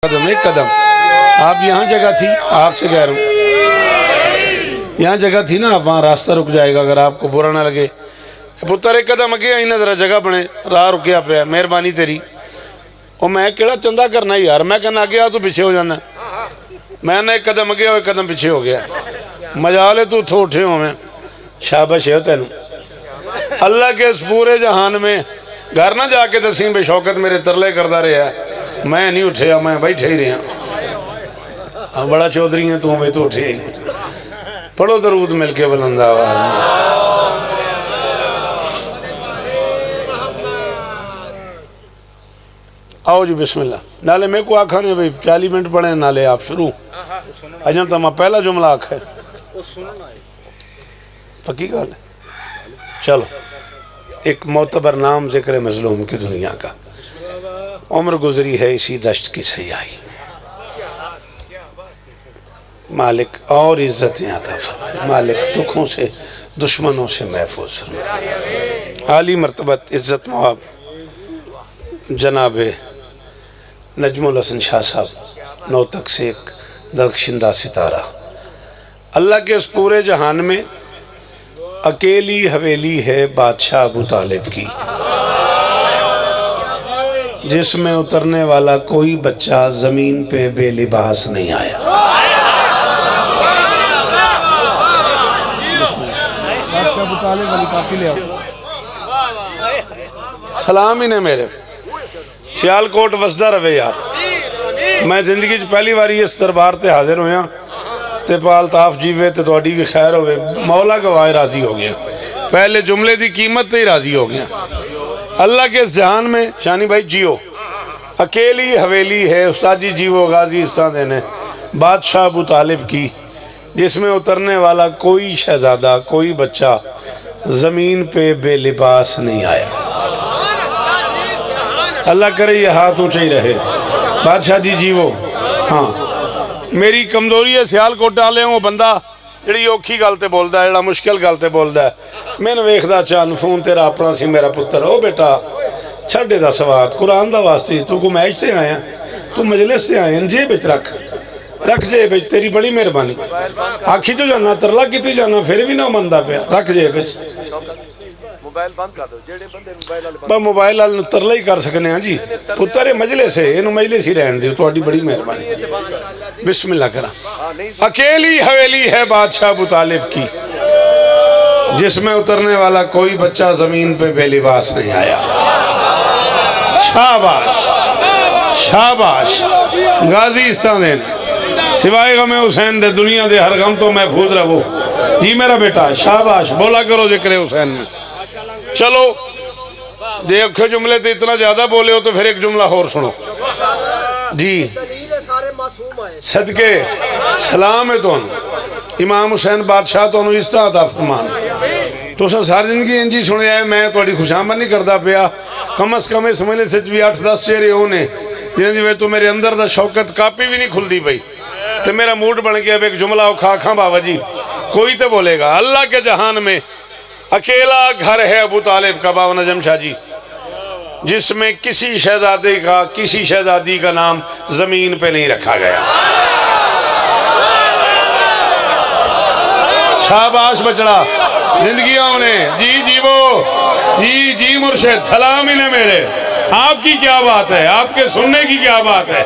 قدم ایک قدم آپ یہاں جگہ تھی، آپ سے کہہ رہا ہوں یہاں جگہ تھی نا، آپ وہاں راستہ رک جائے گا اگر آپ کو برا نہ لگے۔ پتر ایک قدم اگے آئی نا، ذرا جگہ بنے، راہ رکیا پیا، مہربانی تیری۔ اور میں کیڑا چندہ کرنا یار، میں کہنا اگے آ تو پیچھے ہو جانا، میں نے ایک قدم اگے اور ایک قدم پیچھے ہو گیا۔ مجالے تو اتھو اٹھے ہوئے، شابش ہے تینوں۔ اللہ کے اس پورے جہان میں گھر نہ جا کے دسیں بے شوکت میرے ترلے کردہ رہے ہے، میں نہیں اٹھیا، میں بیٹھے ہی رہا۔ بڑا چودھری ہیں تو ہمیں تو اٹھے ہی نہیں۔ پڑھو درود مل کے بلند آواز میں۔ آؤ جی بسم اللہ۔ نالے میں کو آکھا نہیں بھئی 40 منٹ پڑھیں، نالے آپ شروع اجن تا میں پہلا جملہ آکھا ہے پکی گال ہے۔ چلو ایک معتبر نام ذکر مظلوم کی دنیا کا، عمر گزری ہے اسی دشت کی سیاہی، مالک اور عزتیں عطا فرمائے، مالک دکھوں سے دشمنوں سے محفوظ فرمائے۔ عالی مرتبت عزت مواب جناب نجم الحسن شاہ صاحب نوتک سے ایک درخشندہ ستارہ۔ اللہ کے اس پورے جہان میں اکیلی حویلی ہے بادشاہ ابو طالب کی، جس میں اترنے والا کوئی بچہ زمین پہ بے لباس نہیں آیا۔ سلام ہی نے میرے سیال کوٹ وسدہ روے یار، میں زندگی پہلی باری اس دربار تے حاضر ہویا تے پال تاف جیوے تے توڑی بھی خیر ہوئے، مولا گواہ راضی ہو گیا، پہلے جملے دی قیمت تے ہی راضی ہو گیا۔ اللہ کے اس جہان میں شانی بھائی جیو، اکیلی حویلی ہے استاد جی جیو غازی استان دینے بادشاہ ابو طالب کی، جس میں اترنے والا کوئی شہزادہ کوئی بچہ زمین پہ بے لباس نہیں آیا۔ اللہ کرے یہ ہاتھ اونچے ہی رہے۔ بادشاہ جی جیو، ہاں میری کمزوری ہے سیال کوٹ ڈالے ہوں بندہ جڑی اوکھی گالتے بولدا ہے، جڑا مشکل گالتے بولدا ہے، میں نے ویکھدا چان فون تیرا اپنا سی میرا پتر، او بیٹا چھڑے دا سواد قرآن دا واسطے، تو کو میچ سے آیا تو مجلس سے آئے جے بچ رکھ جے بچ، تیری بڑی مہربانی۔ آکھی جو جانا ترلا کیتی جانا پھر بھی نہ مندہ پیا، رکھ جے بچ موبائل آل ترلا ہی کر سکنے ہیں جی، پتر مجلس ہے انہوں مجلس ہی رہن دیو، تو بڑی مہربانی۔ بسم اللہ کرا۔ اکیلی حویلی ہے بادشاہ ابو طالب کی، جس میں اترنے والا کوئی بچہ زمین پہ بے لباس نہیں آیا۔ شاباش شاباش غازی استانین، سوائے غم حسین دے دنیا دے ہر غم تو محفوظ رہو جی میرا بیٹا، شاباش بولا کرو ذکر حسین میں۔ چلو دیکھو جملے تے اتنا زیادہ بولے ہو تو پھر ایک جملہ اور سنو جی۔ صدقے سلام ہے تو امام حسین بادشاہ تو انہوں اس طرح عطا فرمان تو ساری زندگی انجی سنے آئے، میں توڑی خوشامد نہیں کردا پیا، کم از کم اس مہینے سے بھی 8-10 چہرے ہونے جنہیں دی تو میرے اندر دا شوکت کاپی بھی نہیں کھل دی بھئی، تو میرا موڈ بن گیا ایک جملہ کھا کھاں بابا جی کوئی تے بولے گا۔ اللہ کے جہان میں اکیلا گھر ہے ابو طالب کا بابا نجم شاہ جی، جس میں کسی شہزادے کا کسی شہزادی کا نام زمین پہ نہیں رکھا گیا۔ شاباش بچڑا زندگیوں نے جی جیو جی جی مرشد سلام ہی نے میرے، آپ کی کیا بات ہے، آپ کے سننے کی کیا بات ہے۔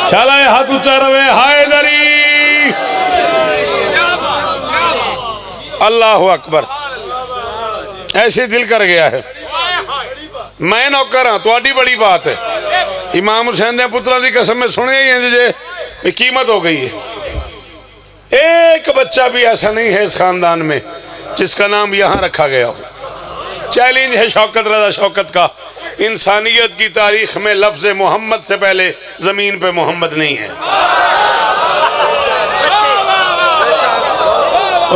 شالہ ہاتھ اچھا روے ہائے دری، اللہ اکبر، ایسے دل کر گیا ہے۔ میں نوکر ہاں، تو بڑی بات ہے۔ امام حسین دے پترہ دی قسم میں سنے ہی ہیں جے قیمت ہو گئی ہے۔ ایک بچہ بھی ایسا نہیں ہے اس خاندان میں جس کا نام یہاں رکھا گیا ہو۔ چیلنج ہے شوکت رضا شوکت کا، انسانیت کی تاریخ میں لفظ محمد سے پہلے زمین پہ محمد نہیں ہے۔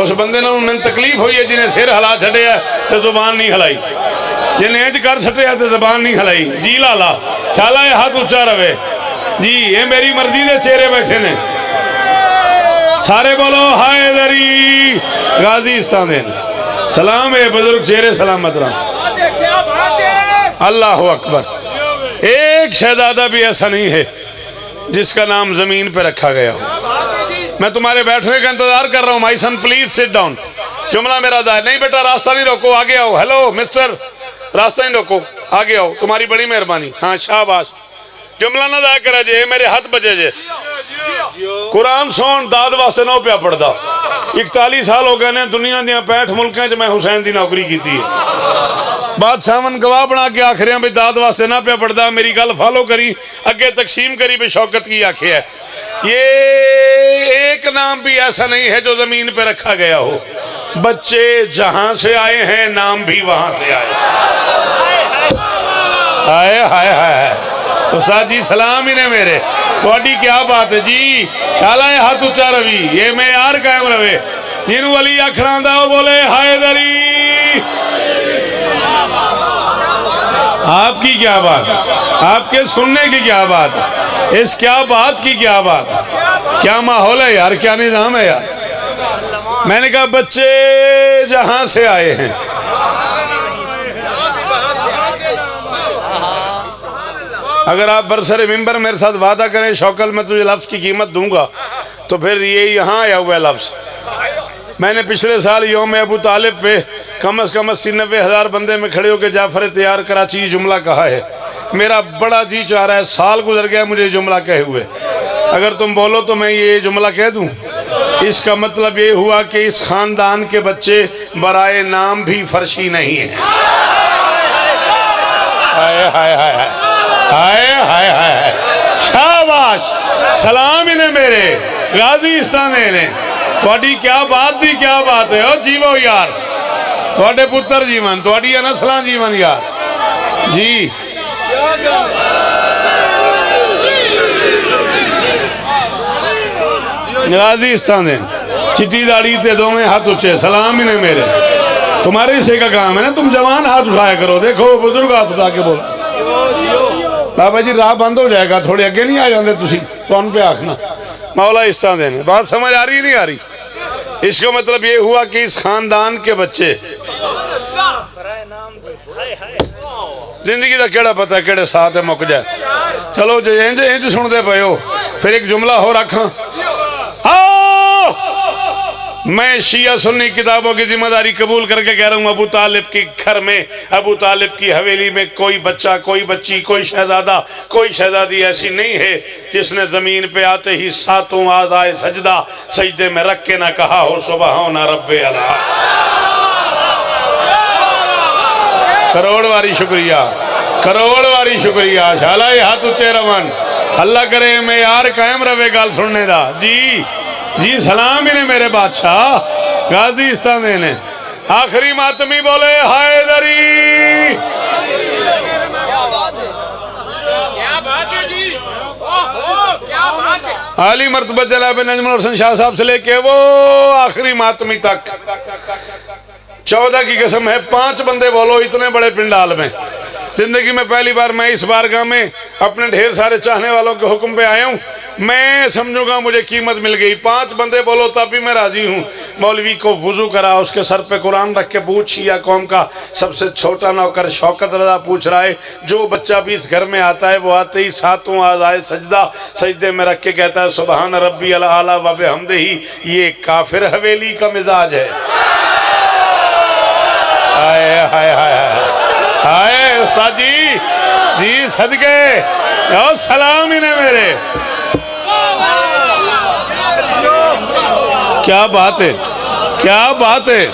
اس بندے نے انہیں تکلیف ہوئی ہے جنہیں سر ہلا چھٹے ہے تو زبان نہیں ہلائی، جنہیں ایج کر چھٹے ہے تو زبان نہیں ہلائی جی لالا۔ چالہ یہ ہاتھ اچھا روے جی، یہ میری مرضی دے چہرے بیٹھے نے، سارے بولو ہائے دری غازی استاندین، سلام ہے بزرگ چہرے سلامت رہا۔ اللہ اکبر۔ ایک شہزادہ بھی ایسا نہیں ہے جس کا نام زمین پہ رکھا گیا ہو. میں تمہارے بیٹھنے کا انتظار کر رہا ہوں. مائی سن پلیز سٹ ڈاؤن. جملہ میرا ظاہر نہیں بیٹا, راستہ نہیں روکو, آگے آؤ. ہیلو مسٹر, راستہ نہیں روکو, آگے آؤ, تمہاری بڑی مہربانی. ہاں شاباش. جملہ نہ ضائع کرا جے, میرے ہاتھ بجے جے. قرآن سون داد واسطے نہ پیا پڑھدا. 41 سال ہو گئے نے دنیا دیا 65 ملکیں میں حسین دی نوکری کی تھی. بادشاہ گواہ بنا کے آخر بھی داد واسطے نہ پیا پڑھدا. میری گل فالو کری, اگے تقسیم کری بھی شوکت کی آخیا ہے. یہ ایک نام بھی ایسا نہیں ہے جو زمین پہ رکھا گیا ہو. بچے جہاں سے آئے ہیں, نام بھی وہاں سے آئے. ہائے ہائے ہائے. استاد جی سلام ہی نے میرے, تھوڑی کیا بات ہے جی. شالا یہ ہاتھ اچھا روی, یہ معیار قائم رہے. جنہوں علی آخنا دا وہ بولے ہائے دری. آپ کی کیا بات ہے, آپ کے سننے کی کیا بات ہے, اس کیا بات کی کیا بات ہے, کیا ماحول ہے یار, کیا نظام ہے یار. میں نے کہا بچے جہاں سے آئے ہیں. اگر آپ برسر ممبر میرے ساتھ وعدہ کریں شوکل میں تجھے لفظ کی قیمت دوں گا, تو پھر یہ یہاں آیا ہوا ہے لفظ. میں نے پچھلے سال یوم ابو طالب پہ کم از کم 80-90 ہزار بندے میں کھڑے ہو کے جعفر تیار کراچی جملہ کہا ہے. میرا بڑا جی چاہ رہا ہے, سال گزر گیا مجھے جملہ کہے ہوئے. اگر تم بولو تو میں یہ جملہ کہہ دوں. اس کا مطلب یہ ہوا کہ اس خاندان کے بچے برائے نام بھی فرشی نہیں ہیں. ہائے ہائے ہائے ہائے ہائے ہائے. شاباش. سلام انہیں میرے غازی استانے نے. تھوڑی کیا بات دی, کیا بات ہے. او جیو یار, تھوڑے پتر جیون, تھوڑی نسلاں جیون یار. جی غازی استانے, چٹی داڑھی تے دو میں ہاتھ اچھے. سلام انہیں میرے. تمہارے حصے کا کام ہے نا, تم جوان ہاتھ اٹھایا کرو. دیکھو بزرگ ہاتھ اٹھا کے بولتے. بابا جی راہ بند ہو جائے گا, تھوڑے اگے نہیں آ جاندے تسی, کون پہ آخنا. مولا استانے نے بات سمجھ آ رہی نہیں آ رہی. اس کا مطلب یہ ہوا کہ اس خاندان کے بچے, زندگی دا کیڑا پتہ ہے کیڑے ساتھ ہے مک جائے. چلو جو انج سن دے پئے ہو, پھر ایک جملہ ہو رکھاں. میں شیعہ سنی کتابوں کی ذمہ داری قبول کر کے کہہ رہا ہوں, ابو طالب کے گھر میں, ابو طالب کی حویلی میں کوئی بچہ, کوئی بچی, کوئی شہزادہ, کوئی شہزادی ایسی نہیں ہے جس نے زمین پہ آتے ہی 7 اعضائے سجدہ سجدے میں رکھ کے نہ کہا ہو سبحان رب العلا. کروڑ واری شکریہ, کروڑ واری شکریہ. شالا یہ ہاتھ اچھے روان. اللہ کرے معیار قائم رہے گال سننے دا. جی جی سلام انہیں میرے بادشاہ غازی استانے نے. آخری ماتمی بولے ہائے دری. عالی مرتبہ جناب نجم الحسن شاہ صاحب سے لے کے وہ آخری ماتمی تک 14 کی قسم ہے, 5 بندے بولو اتنے بڑے پنڈال میں. زندگی میں پہلی بار میں اس بارگاہ میں اپنے ڈھیر سارے چاہنے والوں کے حکم پہ آیا ہوں. میں سمجھوں گا مجھے قیمت مل گئی. 5 بندے بولو تب بھی میں راضی ہوں. مولوی کو وضو کرا, اس کے سر پہ قرآن رکھ کے پوچھ, شیعہ قوم کا سب سے چھوٹا نوکر شوکت رضا پوچھ رہا ہے, جو بچہ بھی اس گھر میں آتا ہے وہ آتے ہی 7 اعضائے سجدہ سجدے میں رکھ کے کہتا ہے سبحان ربی العلی و بحمدہ. یہ کافر حویلی کا مزاج ہے. ہائے ہائے ہائے ہائے. استاد جی جی صدقے اور سلام انہیں میرے. کیا بات ہے, کیا بات ہے.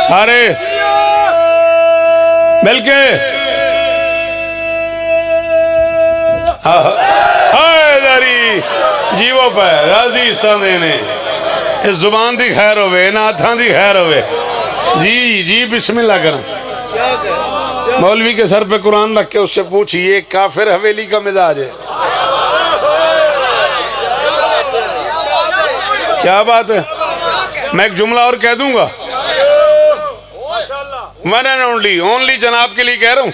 سارے مل کے حیدری جیو پہ غازی استانے نے. اس زبان دی خیر ہوئے, ان ہاتھاں دی خیر ہوئے. جی جی بسم اللہ کریں. مولوی کے سر پہ قرآن رکھ کے اس سے پوچھی, یہ کافر حویلی کا مزاج ہے. کیا بات ہے. میں ایک جملہ اور کہہ دوں گا. ون اینڈ اونلی جناب کے لیے کہہ رہا ہوں۔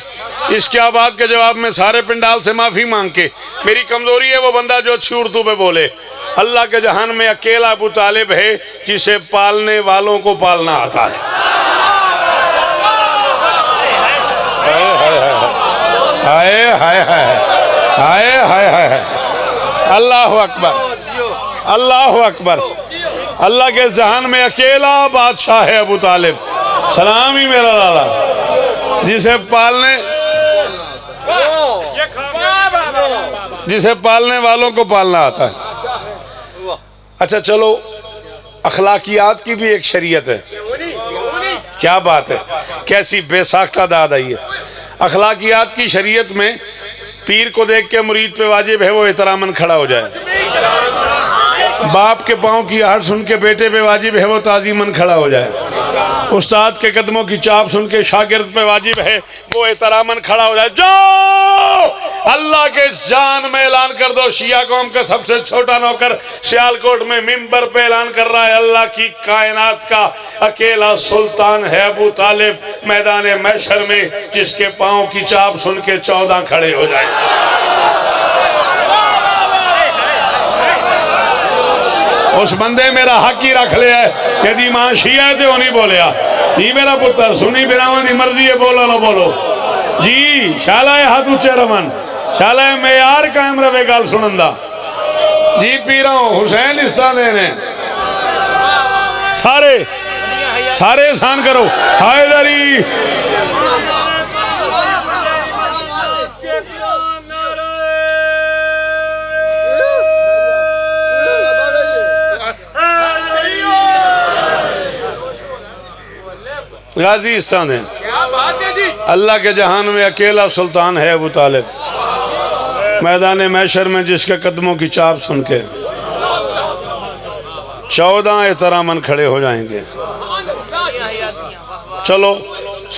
اس کیا بات کے جواب میں سارے پنڈال سے معافی مانگ کے، میری کمزوری ہے وہ بندہ جو اچھی اردو پہ بولے۔ اللہ کے جہان میں اکیلا ابو طالب ہے جسے پالنے والوں کو پالنا آتا ہے۔ ہائے ہائے ہائے ہائے ہائے ہائے، اللہ اکبر، اللہ اکبر۔ اللہ کے جہان میں اکیلا بادشاہ ہے ابو طالب، سلام ہی میرا لالا، جسے پالنے والوں کو پالنا آتا ہے۔ اچھا چلو، اخلاقیات کی بھی ایک شریعت ہے۔ کیا بات ہے، کیسی بے ساختہ داد آئی ہے۔ اخلاقیات کی شریعت میں پیر کو دیکھ کے مرید پہ واجب ہے وہ احتراماً کھڑا ہو جائے، باپ کے پاؤں کی آہٹ سن کے بیٹے پہ واجب ہے وہ تعظیماً کھڑا ہو جائے، استاد کے قدموں کی چاپ سن کے شاگرد پہ واجب ہے وہ احتراماً کھڑا ہو جائے۔ جو اللہ کے جان میں اعلان کر دو، شیعہ قوم کا سب سے چھوٹا نوکر سیالکوٹ میں ممبر پہ اعلان کر رہا ہے اللہ کی کائنات کا اکیلا سلطان ہے ابو طالب میدان محشر میں، جس کے پاؤں کی چاپ سن کے 14 کھڑے ہو جائیں۔ اس بندے میرا حق ہی رکھ لیا ہے کہ دی ماں شیعہ تے ہونی بولیا، یہ میرا پتر سنی بناوان دی مرضی ہے، بولو نہ بولو جی، شالہ ہاتھ اچھے رمن، شالہ معیار قائم روے گال سنندہ جی۔ پیروں حسین استادے نے سارے احسان کرو، حیدری غازی استان ہے۔ اللہ کے جہان میں اکیلا سلطان ہے ابو طالب میدان محشر میں، جس کے قدموں کی چاپ سن کے 14 احتراماً کھڑے ہو جائیں گے۔ چلو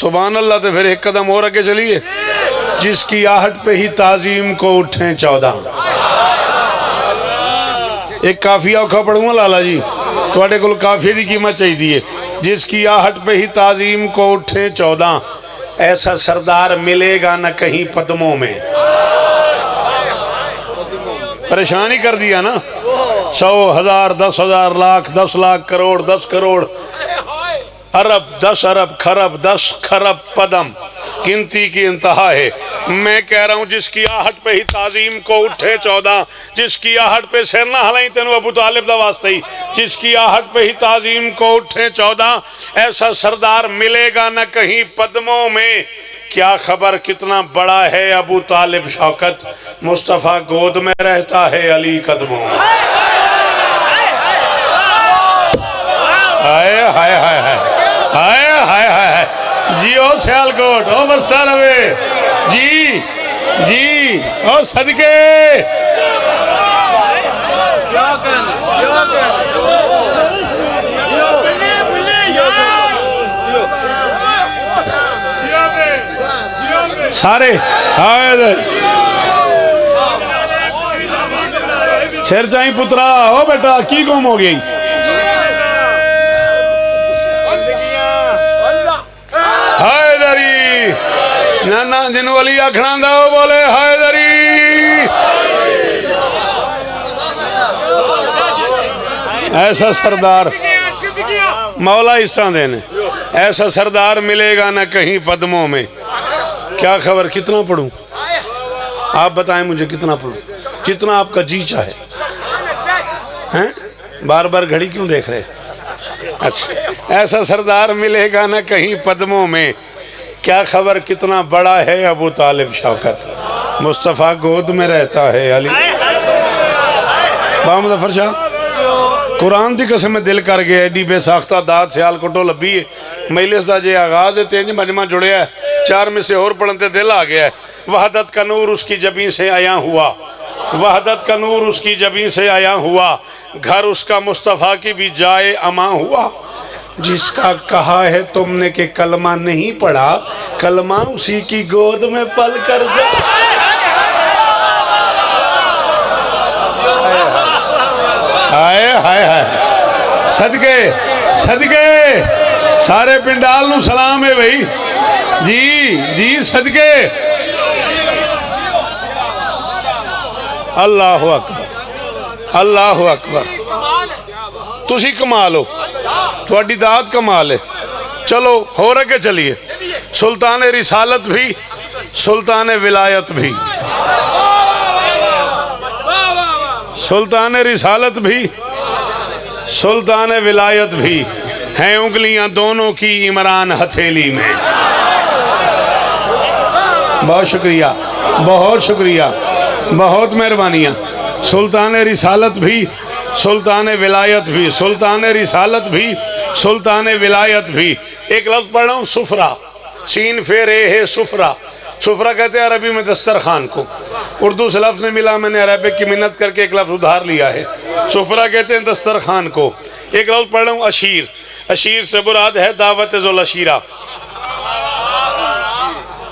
سبحان اللہ، تو پھر ایک قدم اور آگے چلیے، جس کی آہٹ پہ ہی تعظیم کو اٹھیں 14۔ ایک کافیہ اوکھا پڑھوں گا لالا جی، تواڈے کل کافیہ دی قیمت چاہی دیئے۔ جس کی آہٹ پہ ہی تعظیم کو اٹھیں 14، ایسا سردار ملے گا نہ کہیں پدموں میں۔ پریشانی کر دیا نا، 100 1000 10,000 لاکھ 10 لاکھ کروڑ 10 کروڑ ارب 10 ارب خرب 10 خرب پدم، گنتی کی انتہا ہے۔ میں کہہ رہا ہوں جس کی آہٹ پہ ہی تعظیم کو اٹھے 14، جس کی آہٹ پہ سر نہ ہلائیں تینو ابو طالب دا واسطہ ہی، جس کی آہٹ پہ ہی تعظیم کو اٹھے 14، ایسا سردار ملے گا نہ کہیں پدموں میں۔ کیا خبر کتنا بڑا ہے ابو طالب شوکت، مصطفیٰ گود میں رہتا ہے علی قدموں میں۔ ہائے ہائے ہائے ہائے ہائے ہائے جی، او سیالکوٹ، او بستان ہوئے جی جی، او صدقے سارے سیر چاہیں پترا، او بیٹا کی گم ہو گئی؟ حیدری نانا جنو علی آکھنان دا وہ بولے حیدری۔ ایسا سردار مولا استان دینے، ایسا سردار ملے گا نہ کہیں پدموں میں۔ کیا خبر کتنا پڑھوں؟ آپ بتائیں مجھے کتنا پڑھوں؟ جتنا آپ کا جی چاہے۔ بار بار گھڑی کیوں دیکھ رہے؟ اچھا، ایسا سردار ملے گا نہ کہیں پدموں میں۔ کیا خبر کتنا بڑا ہے ابو طالب شوکت، مصطفیٰ گود میں رہتا ہے علی۔ با مظفر شاہ قرآن دی قسم میں دل کر گیا، ایڈی بے ساختہ داد سیال کٹو لبی ہے، مجلس دا جے آغاز ہے، تینج مجمع جڑے ہے، 4 میں سے اور پڑھنتے دل آ گیا ہے۔ وحدت کا نور اس کی جبیں سے آیا ہوا، وحدت کا نور اس کی جبیں سے آیا ہوا، گھر اس کا مصطفیٰ کی بھی جائے اماں ہوا۔ جس کا کہا ہے تم نے کہ کلمہ نہیں پڑھا، کلمہ اسی کی گود میں پل کر جا۔ ہائے ہائے ہائے، صدقے صدقے سارے پنڈال نو سلام ہے بھائی جی جی صدقے اللہ اکبر اللہ اکبر تسی کمال ہو تھوڑی دعوت کمال ہے چلو ہو رکھے چلیے سلطان رسالت بھی سلطان ولایت بھی سلطان رسالت بھی سلطان ولایت بھی ہیں انگلیاں دونوں کی عمران ہتھیلی میں بہت شکریہ بہت شکریہ بہت مہربانیاں سلطان رسالت بھی سلطان ولایت بھی سلطان رسالت بھی سلطان ولایت بھی ایک لفظ پڑھ رہا ہوں سفرہ سین فیر ہے سفرہ سفرہ کہتے ہیں عربی میں دسترخوان کو اردو سے لفظ نہیں ملا میں نے عربک کی منت کر کے ایک لفظ ادھار لیا ہے سفرہ کہتے ہیں دسترخوان کو ایک لفظ پڑھ رہا ہوں اشیر اشیر سے مراد ہے دعوت ذو العشیرہ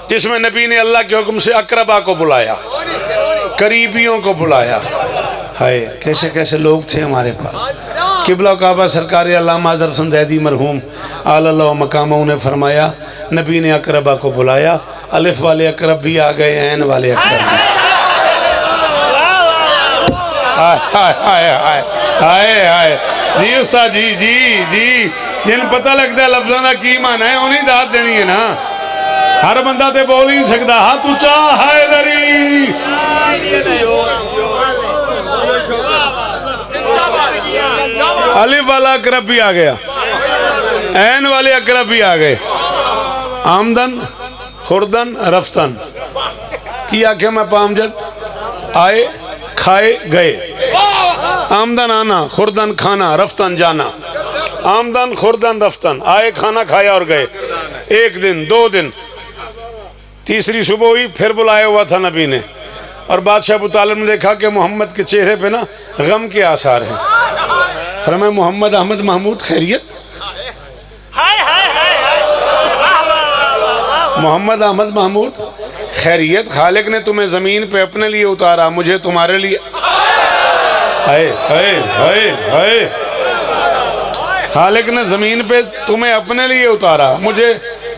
جس میں نبی نے اللہ کے حکم سے اقربا کو بلایا قریبیوں کو بلایا ہائے کیسے کیسے لوگ تھے ہمارے پاس قبلہ و کعبہ سرکار علامہ اظہر حسن زیدی مرحوم آل اللہ مقامہ نے فرمایا نبی نے اقربا کو بلایا الف والے اقرب بھی آ گئے عین والے اقرب بھی ہائے ہائے ہائے ہائے جی استاد جی جی جی جن پتہ لگتا ہے لفظانہ کی معنی ہے انہیں داد دینی ہے نا ہر بندہ تے بول ہی نہیں سکتا ہاتھ اونچا حیدری الف والا اقرب بھی آ گیا عین والے اقرب بھی آ گئے آمدن خوردن رفتن کیا کہ میں پامجد آئے کھائے گئے آمدن آنا خوردن کھانا رفتن جانا آمدن خوردن رفتن آئے کھانا کھایا اور گئے ایک دن دو دن تیسری صبح ہوئی پھر بلائے ہوا تھا نبی نے اور بادشاہ ابو طالب نے دیکھا کہ محمد کے چہرے پہ نا غم کے آثار ہیں فرمایا محمد احمد محمود خیریت محمد احمد محمود خیریت خالق نے تمہیں زمین پہ اپنے لیے اتارا مجھے تمہارے لیے ہائے ہائے ہائے ہائے خالق نے زمین پہ تمہیں اپنے لیے اتارا مجھے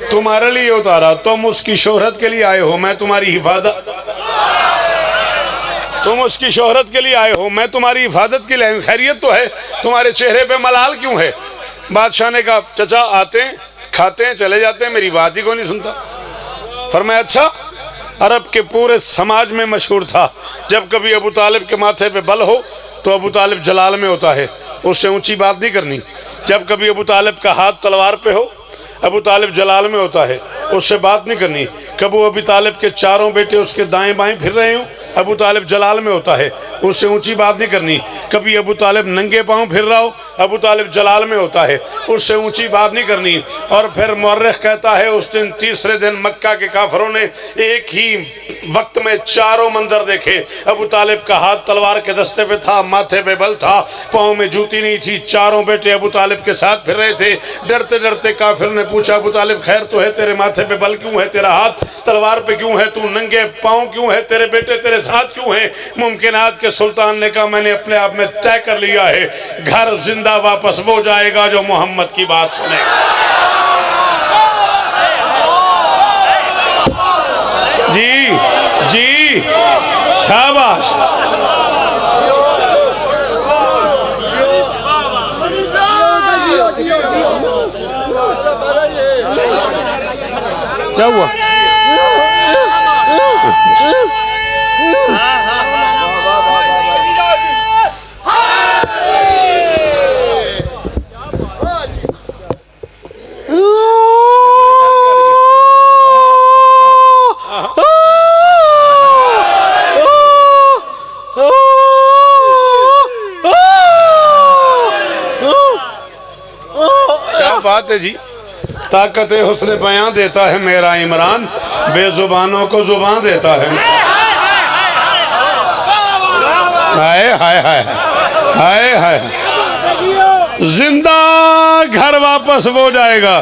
تمہارے لیے اتارا تم اس کی شہرت کے لیے آئے ہو میں تمہاری حفاظت تم اس کی شہرت کے لیے آئے ہو میں تمہاری حفاظت کے لیے خیریت تو ہے تمہارے چہرے پہ ملال کیوں ہے بادشاہ نے کہا چچا آتے ہیں کھاتے ہیں چلے جاتے ہیں میری بات ہی کو نہیں سنتا فرمایا اچھا عرب کے پورے سماج میں مشہور تھا جب کبھی ابو طالب کے ماتھے پہ بل ہو تو ابو طالب جلال میں ہوتا ہے اس سے اونچی بات نہیں کرنی جب کبھی ابو طالب کا ہاتھ تلوار پہ ہو ابو طالب جلال میں ہوتا ہے اس سے بات نہیں کرنی کبھی ابو طالب کے چاروں بیٹے اس کے دائیں بائیں پھر رہے ہوں ابو طالب جلال میں ہوتا ہے اس سے اونچی بات نہیں کرنی کبھی ابو طالب ننگے پاؤں پھر رہا ہو ابو طالب جلال میں ہوتا ہے اس سے اونچی بات نہیں کرنی اور پھر مورخ کہتا ہے اس دن تیسرے دن مکہ کے کافروں نے ایک ہی وقت میں چاروں منظر دیکھے ابو طالب کا ہاتھ تلوار کے دستے پہ تھا ماتھے پہ بل تھا پاؤں میں جوتی نہیں تھی چاروں بیٹے ابو طالب کے ساتھ پھر رہے تھے ڈرتے ڈرتے کافر نے پوچھا ابو طالب خیر تو ہے تیرے ماتھے پہ بل کیوں ہے تیرا ہاتھ تلوار پہ کیوں ہے تو ننگے پاؤں کیوں ہے تیرے بیٹے تیرے ساتھ کیوں ہیں ممکنات کے سلطان نے کہا میں نے اپنے آپ میں طے کر لیا ہے گھر زندہ واپس وہ جائے گا جو محمد کی بات سنے جی جی شاباش کیا ہوا بات ہے جی طاقت حسن بیان دیتا ہے میرا عمران بے زبانوں کو زبان دیتا ہے ہائے ہائے ہائے ہائے ہائے زندہ گھر واپس وہ جائے گا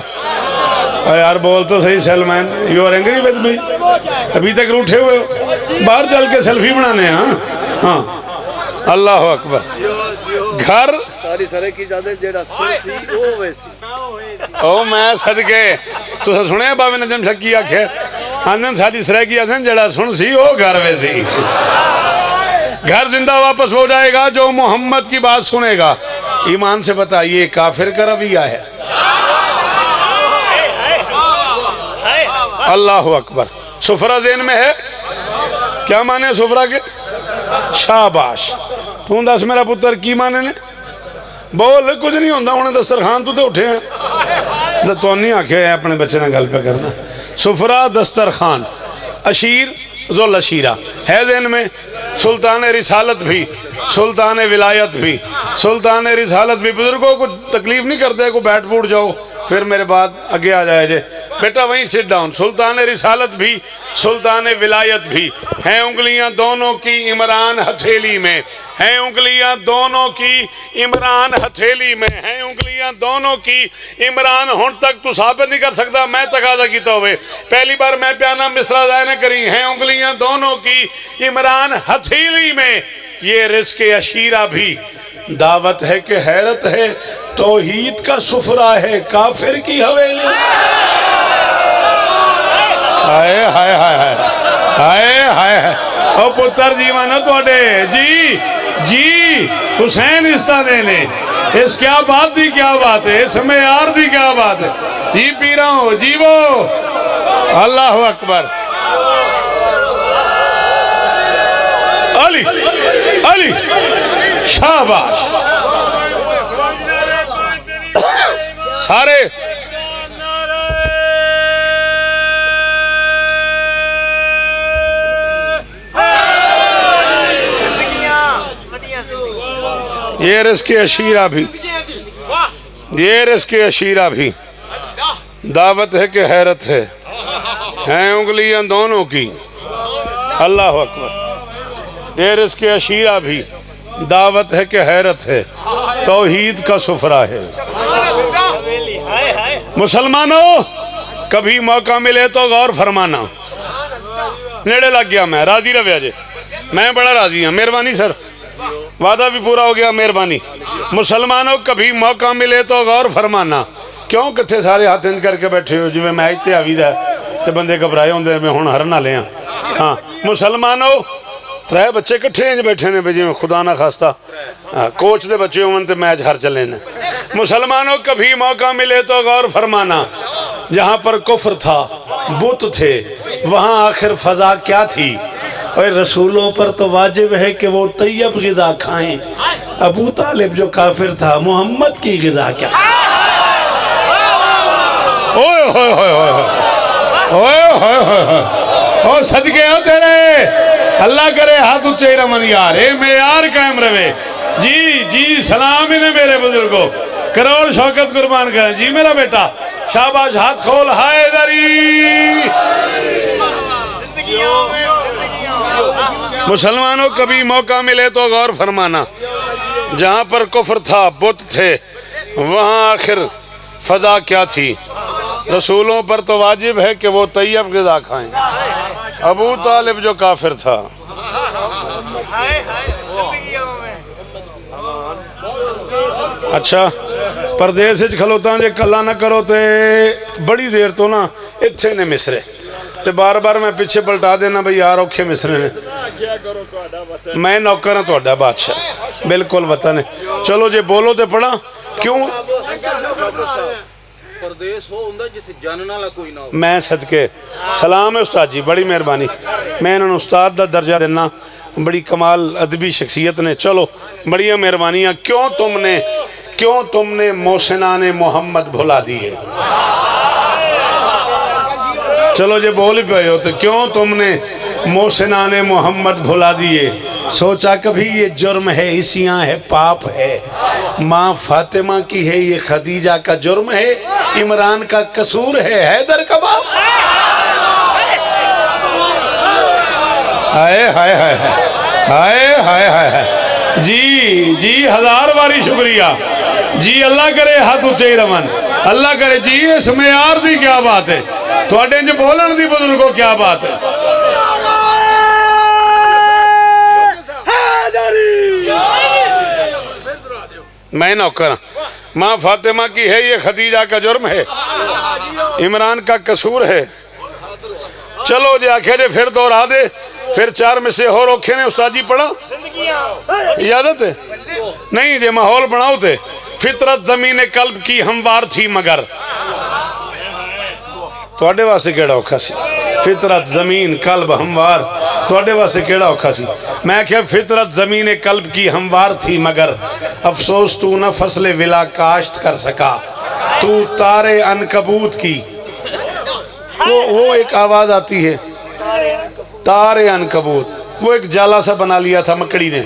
یار بول تو صحیح Salman you are angry with me ابھی تک روٹھے ہوئے ہو باہر چل کے سیلفی بنانے ہاں اللہ اکبر گھر ساری سرے کی جاتے جیڑا سوسی وہ ویسی او میں صدقے تو سنے باوے نجم شکی آکھے آندن ساری سرائکی آندن جڑا سن سی وہ گھر ویسی گھر زندہ واپس ہو جائے گا جو محمد کی بات سنے گا. ایمان سے بتائیے کافر کا رویہ ہے. اللہ اکبر. سفرہ ذہن میں ہے کیا مانے سفرہ کے؟ شاباش. تو دس میرا پتر کی مانے نے بول کچھ نہیں ہوندہ انہیں دسترخوان تو اٹھے ہیں تو نہیں آکھے ہیں اپنے بچے نے گل پہ کرنا. سفرہ دسترخوان اشیر ذل اشیرہ ہے ذہن میں. سلطان رسالت بھی سلطان ولایت بھی سلطان رسالت بھی. بزرگوں کو تکلیف نہیں کرتے کو بیٹھ بوٹ جاؤ پھر میرے بعد آگے آ جائے جے بیٹا وہیں سٹ ڈاؤن. سلطان رسالت بھی سلطان ولایت بھی ہیں انگلیاں دونوں کی عمران ہتھیلی میں ہیں انگلیاں دونوں کی عمران ہتھیلی میں ہیں انگلیاں دونوں کی عمران ہون تک تو ثابت نہیں کر سکتا میں تقاضا کیتا ہوئے پہلی بار میں پیانا مصرع ضائع نہ کری ہیں انگلیاں دونوں کی عمران ہتھیلی میں. یہ رزق عشیرہ بھی دعوت ہے کہ حیرت ہے توحید کا سفرہ ہے کافر کی حویلی. ہائے ہائے ہائے ہائے ہائے ہائے او پتر جیوانا توڑے جی جی حسین استا دینے اس کیا بات دی کیا بات ہے اس میں یار دی کیا بات ہے جی پی رہا ہوں جی وہ اللہ اکبر. علی علی شاباش سارے یہ رزق عشیرہ بھی یہ رزق عشیرہ بھی دعوت ہے کہ حیرت ہے ہیں انگلیاں دونوں کی. اللہ اکبر. یہ رزق عشیرہ بھی دعوت ہے کہ حیرت ہے توحید کا سفرہ ہے. مسلمانوں کبھی موقع ملے تو غور فرمانا. نیڑے لگ گیا میں راضی رویا جے میں بڑا راضی ہوں. مہربانی سر وعدہ بھی پورا ہو گیا مہربانی. مسلمانوں کبھی موقع ملے تو غور فرمانا. کیوں کتھے سارے ہاتھ انج کر کے بیٹھے ہو جو میں ایتے آوید ہے تے بندے گھبرائے ہوندے میں ہن ہر نہ لے ہاں. مسلمانوں ترے بچے کٹھے انج بیٹھے نے بجے خدا نہ خواستہ کوچ دے بچے ہوں تے میچ ہر چلے نے. مسلمانوں کبھی موقع ملے تو غور فرمانا. جہاں پر کفر تھا بت تھے وہاں آخر فضا کیا تھی. اور رسولوں پر تو واجب ہے کہ وہ طیب غذا کھائیں. ابو طالب جو کافر تھا محمد کی غذا کیا. اوئے ہوئے ہوئے ہوئے ہوئے ہوئے او صدقے ہو تیرے اللہ کرے ہاتھ اچھے رمن یار اے معیار قائم رہے. جی جی سلام انہیں میرے بزرگوں کروڑ شوکت قربان کریں. جی میرا بیٹا شاباش ہاتھ کھول ہائے دری. مسلمانوں کبھی موقع ملے تو غور فرمانا. جہاں پر کفر تھا بت تھے وہاں آخر فضا کیا تھی. رسولوں پر تو واجب ہے کہ وہ طیب غذا کھائیں. ابو طالب جو کافر تھا اچھا پردیس کھلوتا جے کلا نہ کرو تے بڑی دیر تو نا اتھے نے مصرے تے بار بار میں پیچھے پلٹا دینا بھئی یار اوکھے مصرے نے میں نوکر ہوں تو اڈا بادشاہ بالکل وطن ہے. چلو جے بولو تے پڑھا کیوں پردیس ہو اندر جتھے جاننا لا کوئی نہ ہو. میں صدقے سلام ہے استاد جی بڑی مہربانی. میں انہوں نے استاد دا درجہ دینا بڑی کمال ادبی شخصیت نے. چلو بڑی مہربانیاں. کیوں تم نے محسنان محمد بھلا دیے. چلو جے بول پہ ہو تو کیوں تم نے محسنان محمد بھلا دیے. سوچا کبھی یہ جرم ہے عیسیاں ہے پاپ ہے. ماں فاطمہ کی ہے یہ خدیجہ کا جرم ہے. عمران کا قصور ہے حیدر کا باپ. ہائے ہائے ہائے ہائے ہائے ہائے. جی جی ہزار باری شکریہ. جی اللہ کرے ہاتھ اچھے رمن اللہ کرے. جی اس معیار دی کیا بات ہے تو اڈے جو بولن دی بزرگوں کیا بات ہے. میں نوکر ماں فاطمہ کی ہے یہ خدیجہ کا جرم ہے، عمران کا قصور ہے۔ چلو جی آکھے جے پھر دورا دے، پھر 4 میں سے ہو روکھے نے استاد جی پڑھا یادت ہے نہیں جے ماحول بناؤ تے فطرت زمین قلب کی ہموار تھی مگر تواڈے واسطے کیڑا اوکھا سی فطرت زمین قلب ہموار تواڈے واسطے کیڑا اوکھا سی میں کہ فطرت زمین قلب کی ہموار تھی مگر افسوس تو نہ فصل ولا کاشت کر سکا تو تارے عنکبوت کی وہ ایک آواز آتی ہے تارے عنکبوت وہ ایک جالا سا بنا لیا تھا مکڑی نے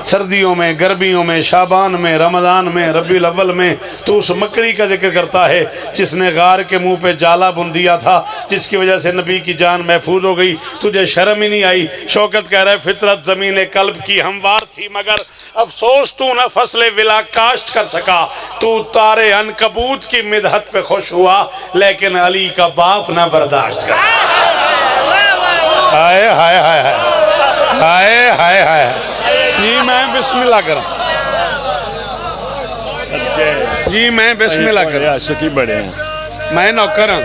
سردیوں میں گرمیوں میں شعبان میں رمضان میں ربیع الاول میں تو اس مکڑی کا ذکر کرتا ہے جس نے غار کے منہ پہ جالا بن دیا تھا جس کی وجہ سے نبی کی جان محفوظ ہو گئی تجھے شرم ہی نہیں آئی شوکت کہہ رہا ہے فطرت زمین قلب کی ہموار تھی مگر افسوس تو نہ فصل ولا کاشت کر سکا تو تارے عنکبوت کی مدحت پہ خوش ہوا لیکن علی کا باپ نہ برداشت کر ہائے ہائے ہائے ہائے ہائے ہائے جی میں بسم اللہ کروں جی میں بسم اللہ کروں عاشقی بڑے ہیں میں نوکر ہوں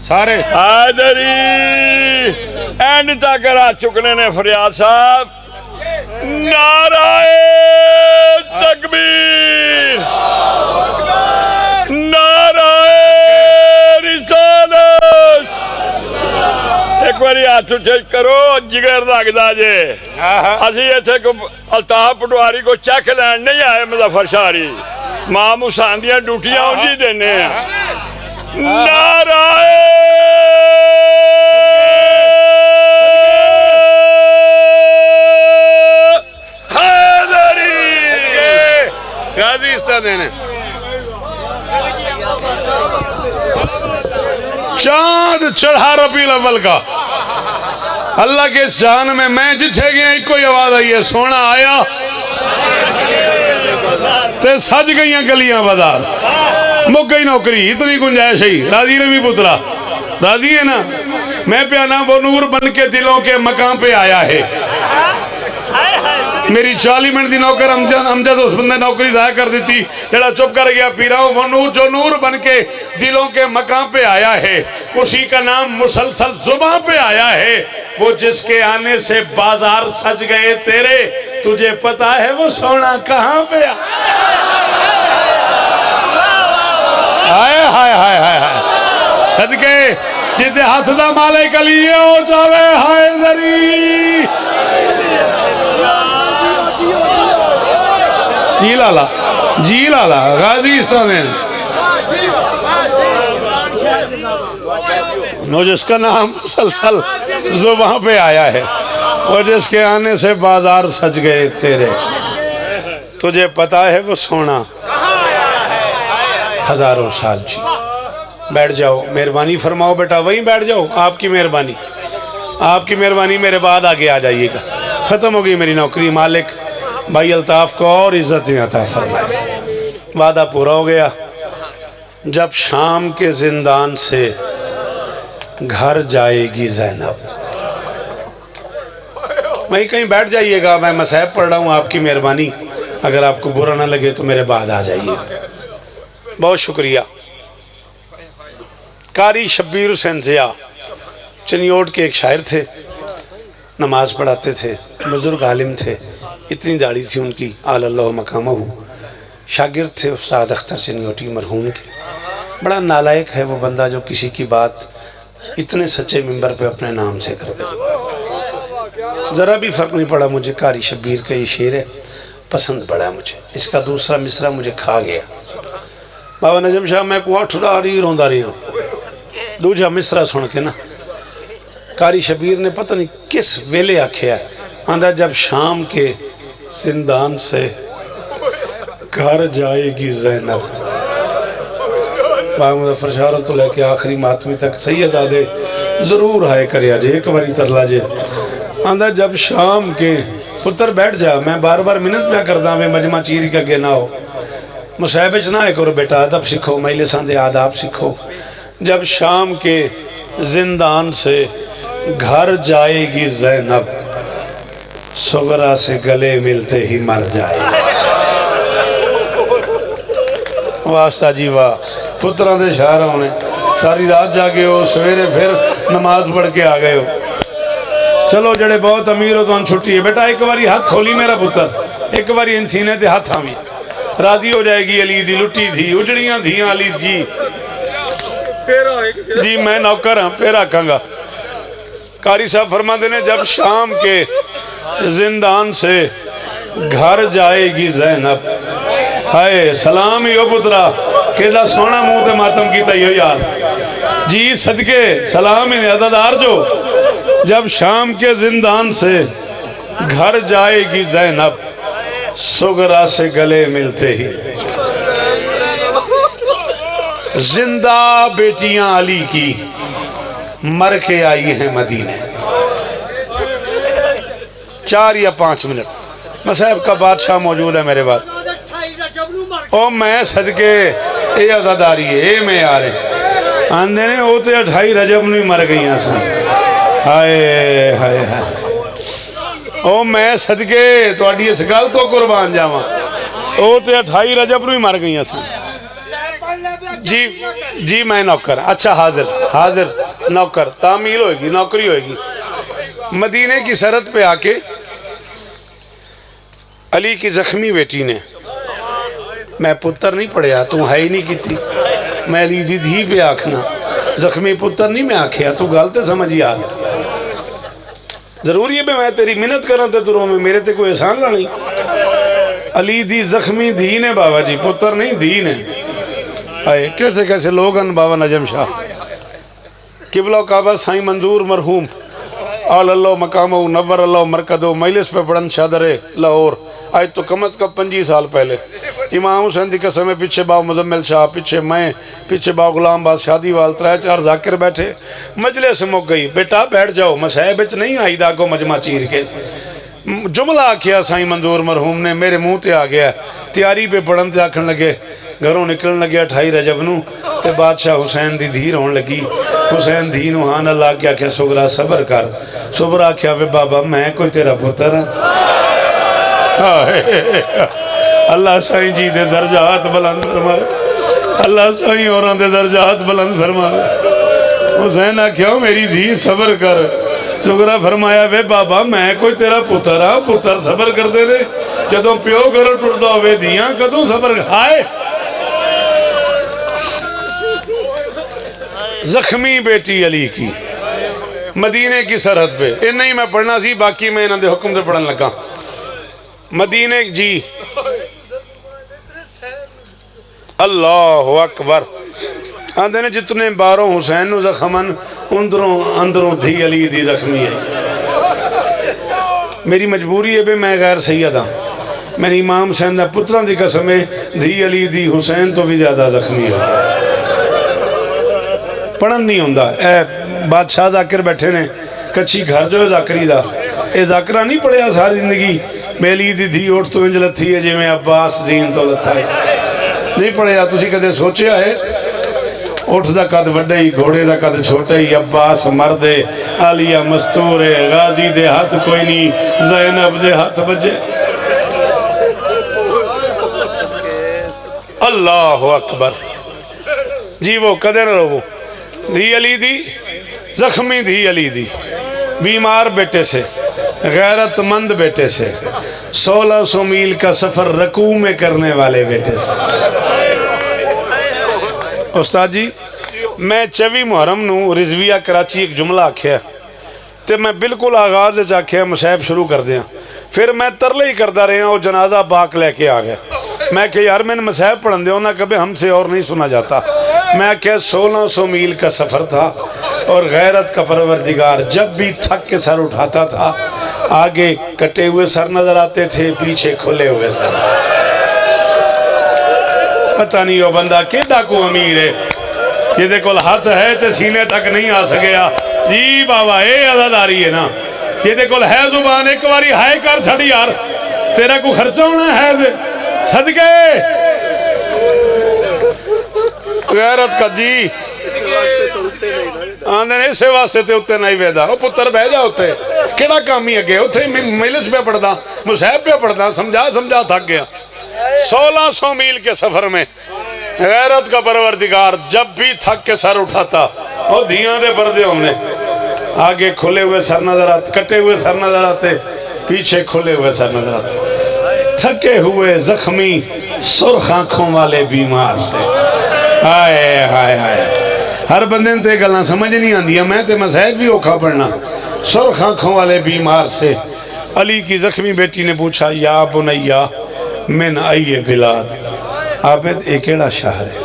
سارے حیدری اینڈ تک رات چکنے نے فریاد صاحب نعرہ تکبیر نعرہ رسالت ایک باری ہاتھ چیک کرو جگر لگتا جے اسی ایتھے کو الطاف پٹواری کو چیک لین نہیں آئے مظفر شاری ماں موسان دیاں ڈیوٹیاں انجی دینے ہیں نعرہ حیدری غازی استاد دینے چاند چڑھا ربیع الاول کا اللہ کے اس جہان میں جتھے گیا ایک کوئی آواز آئی ہے سونا آیا تے سج گئیاں گلیاں بازار مک گئی نوکری اتنی گنجائش ہی راضی نے بھی پترا راضی ہے نا میں پیانا وہ نور بن کے دلوں کے مقام پہ آیا ہے میری 40 منٹ دی نوکر امجد اس بندے نوکری ضائع کر دیتی جڑا چپ کر گیا پیرا وہ نور جو نور بن کے دلوں کے مقام پہ آیا ہے اسی کا نام مسلسل زباں پہ آیا ہے وہ جس کے آنے سے بازار سج گئے تیرے تجھے پتا ہے وہ سونا کہاں پہ آئے ہائے ہائے ہائے ہائے صدقے جتے ہاتھ دا مالک علی ہو جاوے حیدری جی لالا غازی استاد ہیں وہ جس کا نام مسلسل زباں پہ آیا ہے وہ جس کے آنے سے بازار سج گئے تیرے تجھے پتا ہے وہ سونا ہزاروں سال جی بیٹھ جاؤ مہربانی فرماؤ بیٹا وہیں بیٹھ جاؤ آپ کی مہربانی میرے بعد آگے آ جائیے گا ختم ہو گئی میری نوکری مالک بھائی الطاف کو اور عزت عطا فرمائے وعدہ پورا ہو گیا جب شام کے زندان سے گھر جائے گی زینب وہیں کہیں بیٹھ جائیے گا میں مسائب پڑھ رہا ہوں آپ کی مہربانی اگر آپ کو برا نہ لگے تو میرے بعد آ جائیے گا بہت شکریہ قاری شبیر حسین ضیاء چنیوٹ کے ایک شاعر تھے نماز پڑھاتے تھے بزرگ عالم تھے اتنی داڑھی تھی ان کی اعلی اللہ مقامہ شاگرد تھے استاد اختر چنیوٹی مرحوم کے بڑا نالائق ہے وہ بندہ جو کسی کی بات اتنے سچے ممبر پہ اپنے نام سے کر دے ذرا بھی فرق نہیں پڑا مجھے قاری شبیر کا یہ شعر ہے پسند پڑا مجھے اس کا دوسرا مصرع مجھے کھا گیا بابا نجم شاہ میں کو ٹھڑا رہی روندا رہی ہوں دوجا مصرع سن کے نا قاری شبیر نے پتہ نہیں کس ویلے آکھیا آندھا جب شام کے زندان سے گھر جائے گی زینب بابا مظفر شاہ رحمۃ اللہ کے آخری ماتمی تک سید آدھے ضرور ہائے کریا جے ایک باری ترلا جے آندھا جب شام کے پتر بیٹھ جا میں بار بار منت پہ کردہ میں مجمع چیری کا گے نہ ہو مصحبہ چنہ ایک اور بیٹا ادب سکھو میلے ساندے آداب سکھو جب شام کے زندان سے گھر جائے گی زینب سغرا سے گلے ملتے ہی مر جائے واسطہ جی واہ پتروں دے شہر ہونے ساری رات جاگے ہو سویرے پھر نماز پڑھ کے آ گئے ہو چلو جڑے بہت امیر ہو تو ہم چھٹی ہے بیٹا ایک باری ہاتھ کھولی میرا پتر ایک باری ان سینے تے ہاتھ آوی راضی ہو جائے گی علی دی لٹی تھی اجڑیاں تھیاں علی جی جی میں نوکر ہوں پھر آکھاں گا قاری صاحب فرما دینے جب شام کے زندان سے گھر جائے گی زینب ہائے سلام ہی ہو پترا کیڑا سونا منہ تے ماتم کیتا ہی ہو یار جی صدقے سلام ہی عزادار جو جب شام کے زندان سے گھر جائے گی زینب سغرا سے گلے ملتے ہی زندہ بیٹیاں علی کی مر کے آئی ہیں مدینے 4 یا 5 منٹ مصاحب کا بادشاہ موجود ہے میرے بعد او میں صدقے اے عزاداری ہے اے میں آ رہے آندے نے او تے 28 رجب نہیں مر گئی ہیں سن ہائے ہائے ہائے او میں صدقے تو اڈی اس گل تو قربان جاواں او تے 28 رجب نہیں مر گئی ہیں سن جی میں نوکر اچھا حاضر نوکر تعمیل ہوئے گی نوکری ہوئے گی مدینے کی سرحد پہ آ کے علی کی زخمی بیٹی نے میں پتر نہیں پڑھیا تو ہے ہی نہیں کیتی میں علی دی دھی پہ آکھنا زخمی پتر نہیں میں آکھیا تو گالتے سمجھی آ ضروری ہے بھی میں تیری منت کرنا تے دروں میں میرے تے کوئی احسان لڑی علی دی زخمی دھی نے بابا جی پتر نہیں دھی نے آئے کیسے لوگ ان بابا نجم شاہ قبلہ کعبہ سائیں منظور مرحوم آل اللہ مقامہ نور اللہ مرکدہ مجلس پہ پڑھن شادر لاہور آج تو کم از کم 25 سال پہلے امام حسین دی قسم ہے پیچھے باو مزمل شاہ پیچھے میں پیچھے باو غلام باز شادی وال 3-4 ذاکر بیٹھے مجلس مک گئی بیٹا بیٹھ جاؤ مسائب اچ نہیں آئی داگو مجمع چیر کے جملہ آکھیا سائیں منظور مرحوم نے میرے منہ تے آ گیا تیاری پہ پڑھن تے آکھن لگے گھروں نکلن لگیا 28 رجب نو تے بادشاہ حسین دی دھی رون لگی حسین دھی نو ہاں اللہ کیا کیا سغرا صبر کر صبر کیا وے بابا میں کوئی تیرا پتر اللہ سائیں جی دے درجات بلند فرمائے اللہ سائیں اوراں دے درجات بلند فرمائے حسین کیا میری دھی صبر کر سغرا فرمایا وے بابا میں کوئی تیرا پتر ہاں پتر صبر کر دے رہے جدوں پیو گھر ٹردا ہوئے دیاں کدوں صبر ہائے زخمی بیٹی علی کی مدینے کی سرحد پہ یہ نہیں میں پڑھنا سی باقی میں انہوں نے حکم سے پڑھن لگا مدینے جی اللہ اکبر آندھے نے جتنے باروں حسین و زخمن اندروں دھی علی دی زخمی ہے میری مجبوری ہے بے میں غیر سید ہاں میری امام حسین دا پتران دی قسم ہے دھی علی دی حسین تو بھی زیادہ زخمی ہے پڑھن نہیں ہوندہ اے بادشاہ ذاکر بیٹھے نے کچھی گھر جو ہے ذاکری دا اے ذاکرہ نہیں پڑھیا ساری زندگی میلی دی دھی اوٹ تو انج لتھی ہے جی میں عباس زین تو لتھا ہے نہیں پڑھیا تسی کدے سوچیا ہے اوٹ دا قد وڈے ہی گھوڑے دا قد چھوٹے ہی عباس مردے عالیہ مستور غازی دے ہاتھ کوئی نہیں زینب دے ہاتھ بجے اللہ اکبر جی وہ کدے نہ رہو دھی علی دی زخمی دھی علی دی بیمار بیٹے سے غیرت مند بیٹے سے 1600 میل کا سفر رکوع میں کرنے والے بیٹے سے استاد جی میں 24 محرم نو رضویہ کراچی ایک جملہ آکھیا تے میں بالکل آغاز چاکھیا مصاحب شروع کر دیا پھر میں ترلے ہی کردہ رہے ہیں اور جنازہ پاک لے کے آگیا میں کہ یار میں نے مصاحب پڑھن دیا نہ کبھی ہم سے اور نہیں سنا جاتا میں کہ 1600 میل کا سفر تھا اور غیرت کا پروردگار جب بھی تھک کے سر اٹھاتا تھا آگے کٹے ہوئے سر نظر آتے تھے پیچھے کھلے ہوئے سر پتہ نہیں وہ بندہ کیڑا کو امیر ہے یہ دیکھو ہاتھ ہے تے سینے تک نہیں آ سکیا جی بابا اے عزاداری ہے نا یہ دیکھو ہے زبان ایک باری ہائے کر چھڑی یار تیرا کو خرچہ ہونا ہے صدقے غیرت کا جی آندھے نے اسے واسطے تے اتے نہیں ویدہ وہ پتر بہ جا ہوتے کیڑا کامی اگے اتھے مجلس پہ پڑھدا مصاحب پہ پڑھدا سمجھا تھک گیا 1600 میل کے سفر میں غیرت کا پروردگار جب بھی تھک کے سر اٹھاتا اور دھیاں دے پردے ہمیں آگے کھلے ہوئے سر نظر آتے، کٹے ہوئے سر نظر آتے، پیچھے کھلے ہوئے سر نظر آتے، تھکے ہوئے زخمی سرخ آنکھوں والے بیمار سے۔ ہائے ہائے ہائے، ہر بندے تے گلاں سمجھ نہیں آندیا، میں تے مسائل بھی اوکھا پڑھنا۔ سرخ آنکھوں والے بیمار سے علی کی زخمی بیٹی نے پوچھا یا بنیا من ای بلاد، عابد ایک ایڑا شہر ہے؟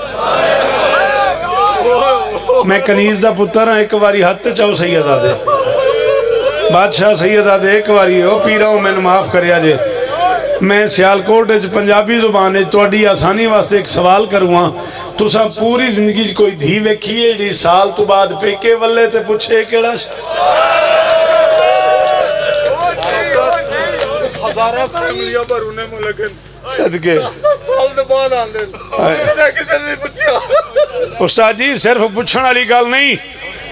میں کنیز دا پتر ہاں، ایک واری ہاتھ چاہو سیدہ دے بادشاہ سیدہ دے ایک واری ہو پیرا ہوں میں نے معاف کریا جے۔ میں سیالکوٹ پنجابی زبان ہے توڑی آسانی واسطے ایک سوال کروں، تو سا پوری زندگی کوئی دھی ویکھیے جی سال تو بعد پیکے والے تے پوچھے کیڑا ہزارہ فیملیاں پر انہیں ملکن صدقے سال دے بعد آن دے کسی نے پوچھا۔ استاد جی صرف پوچھن والی گل نہیں،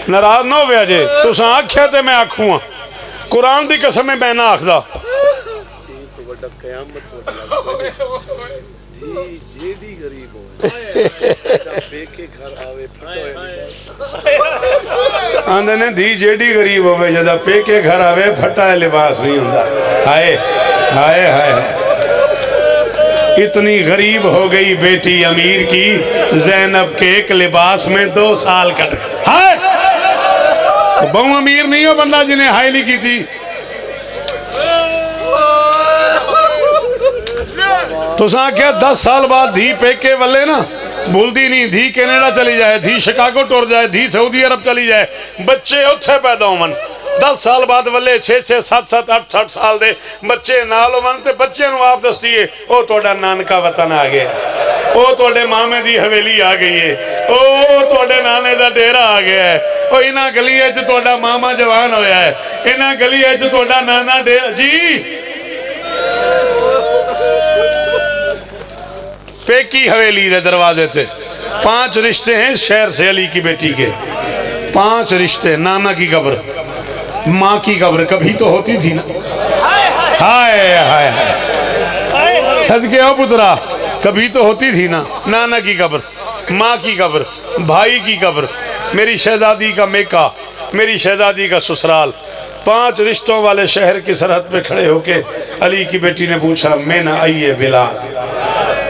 ناراض نہ ہویا جے، تساں آکھیا تے میں آکھوں، قرآن دی قسم میں نہ آکھدا۔ جیڑی غریب ہوئے پیکے گھر آوے آندے نے دھی جیڑی غریب ہوئے جدہ پیکے گھر آوے پھٹا ہے لباس نہیں ہوندہ۔ ہائے ہائے ہائے، اتنی غریب ہو گئی بیٹی امیر کی، زینب کے ایک لباس میں 2 سال کٹ۔ ہائے بہو امیر نہیں ہو بندہ جنہیں ہائے نہیں کی تھی۔ تو ساں کیا 10 سال بعد دھی پیکے والے نا بھول دی نہیں، دھی کینیڈا چلی جائے، دھی شکاگو ٹور جائے، دھی سعودی عرب چلی جائے، بچے اتھے پیدا ہومن۔ 10 سال بعد والے 6 7 8 سال دے بچے نال ہومن تے بچے نو آپ دستیے او توڑا نانکا وطن آ گیا، او توڑے مامے دی حویلی آ گئی ہے، او توڑے نانے دا ڈیرہ آ گیا ہے، او انہا گلی ہے جو توڑا ماما جوان ہویا ہے، انہا گلی ہے جو توڑا نانا ڈیرہ۔ جی پیکی حویلی دے دروازے تھے 5 رشتے ہیں شہر سے علی کی بیٹی کے، 5 رشتے، نانا کی قبر، ماں کی قبر کبھی تو ہوتی تھی نا۔ ہائے ہائے ہائے، صدقے ہو پترا کبھی تو ہوتی تھی نا، نانا کی قبر، ماں کی قبر، بھائی کی قبر، میری شہزادی کا میکا، میری شہزادی کا سسرال، 5 رشتوں والے شہر کی سرحد پہ کھڑے ہو کے علی کی بیٹی نے پوچھا میں نہ آئیے بلاد،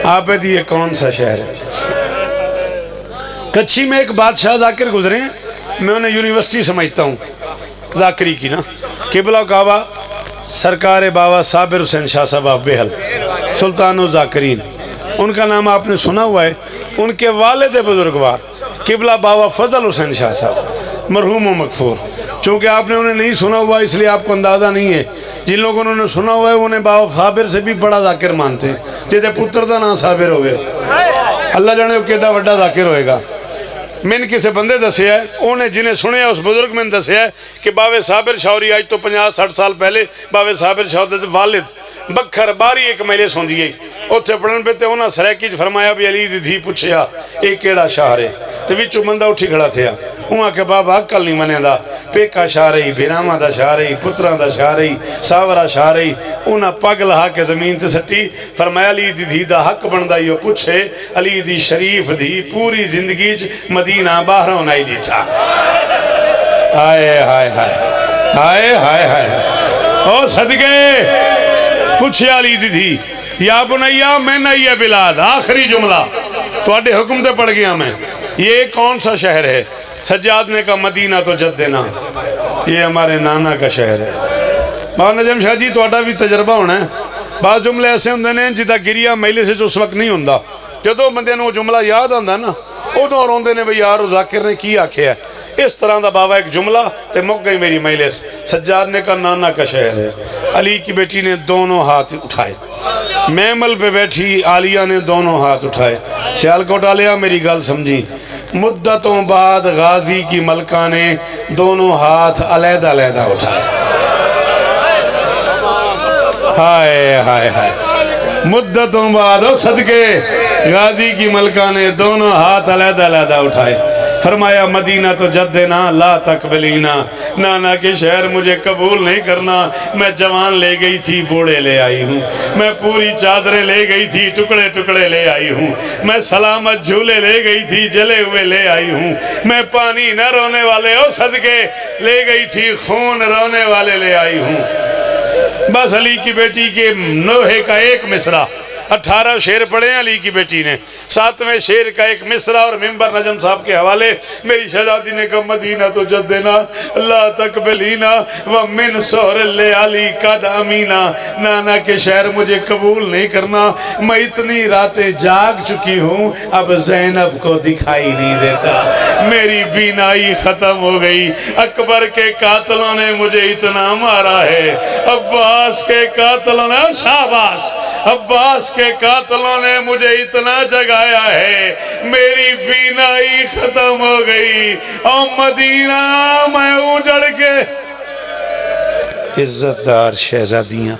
عابد یہ کون سا شہر ہے؟ کچھی میں ایک بادشاہ ذاکر گزرے ہیں، میں انہیں یونیورسٹی سمجھتا ہوں ذاکری کی نا، قبلہ کعبہ سرکار بابا صابر حسین شاہ صاحب بہل سلطان الذاکرین، ان کا نام آپ نے سنا ہوا ہے۔ ان کے والد بزرگوار قبلہ بابا فضل حسین شاہ صاحب مرحوم و مغفور، چونکہ آپ نے انہیں نہیں سنا ہوا اس لیے آپ کو اندازہ نہیں ہے، جن لوگوں نے سنا ہوا ہے انہیں بابا صابر سے بھی بڑا ذاکر مانتے ہیں، جیسے پتر دا نام صابر ہوئے، اللہ جانے وہ کیڑا بڑا ذاکر ہوئے گا۔ میں نے کسی بندے دسے ہے، انہیں جنہیں سنے ہے اس بزرگ میں دسے ہے کہ باوے صابر شاوری آج تو 50-60 سال پہلے باوے صابر شاوری والد بکھر باری ایک میلے سون دیئے اتھے پڑھن پہ تے انہاں سریکی فرمایا بھی علی دی دھی پوچھیا ایک کیڑا شہر ہے، تو وچو بندہ اٹھی کھڑا تھیا وہاں کہ بابا عقل نہیں منے دا، پیکا شاہ رہی، بیراما دا شاہ رہی، پتران دا شاہ رہی، ساورا شاہ رہی، انہاں پگ لہا کے زمین تے سٹی، فرمایا علی دی دھی دا حق بندہ یہ پوچھے علی دی شریف دی پوری زندگی مدینہ باہر ہونائی دیتا۔ ہائے ہائے ہائے ہائے ہائے ہائے، اور صدقے پوچھے علی دی دھی یا بنیا میں نئی بلاد، آخری جملہ تو آڈے حکم دے پڑھ گیا میں، یہ کون سا شہر ہے؟ سجاد نے کہا مدینہ تو جدنا، یہ ہمارے نانا کا شہر ہے۔ بابا نجم شاہ جی تو آڈا بھی تجربہ ہونا ہے، بعض جملے ایسے ہوندے نے جدہ گریا میلے سے جو اس وقت نہیں ہوندہ، جدو بندے نے وہ جملہ یاد آندہ نا وہ تو اور ہوندے نے بھئی یار ذاکر نے کی آکھے ہے، اس طرح دا بابا ایک جملہ تے مک گئی میری میلے سے۔ سجاد نے کہا نانا کا شہر ہے، علی کی بیٹی نے دونوں ہاتھ اٹھائے، میمل پہ بیٹھی عالیہ نے دونوں ہاتھ اٹھائے، سیالکوٹ عالیہ میری گل سمجھی، مدتوں بعد غازی کی ملکہ نے دونوں ہاتھ علیحدہ علیحدہ اٹھائے، ہائے ہائے ہائے، مدتوں بعد صدقے غازی کی ملکہ نے دونوں ہاتھ علیحدہ علیحدہ اٹھائے، فرمایا مدینہ تو جدنا لا تقبلینا، نانا کے شہر مجھے قبول نہیں کرنا، میں جوان لے گئی تھی بوڑھے لے آئی ہوں، میں پوری چادریں لے گئی تھی ٹکڑے ٹکڑے لے آئی ہوں، میں سلامت جھولے لے گئی تھی جلے ہوئے لے آئی ہوں، میں پانی نہ رونے والے او صدقے لے گئی تھی خون رونے والے لے آئی ہوں۔ بس علی کی بیٹی کے نوحے کا ایک مصرع، 18 شعر پڑھے ہیں علی کی بیٹی نے، 7ویں شعر کا ایک مصرع اور منبر نجم صاحب کے حوالے میری شہزادی نے کہا مدینہ تو جدنا لا تقبلینا ومن سہر لیالی قد امینا، نانا کے شہر مجھے قبول نہیں کرنا، میں اتنی راتیں جاگ چکی ہوں اب زینب کو دکھائی نہیں دیتا، میری بینائی ختم ہو گئی، اکبر کے قاتلوں نے مجھے اتنا مارا ہے، عباس کے قاتلوں نے شاباش، عباس کے قاتلوں نے مجھے اتنا جگایا ہے، میری بینائی ختم ہو گئی، اور مدینہ میں اجڑ کے عزت دار شہزادیاں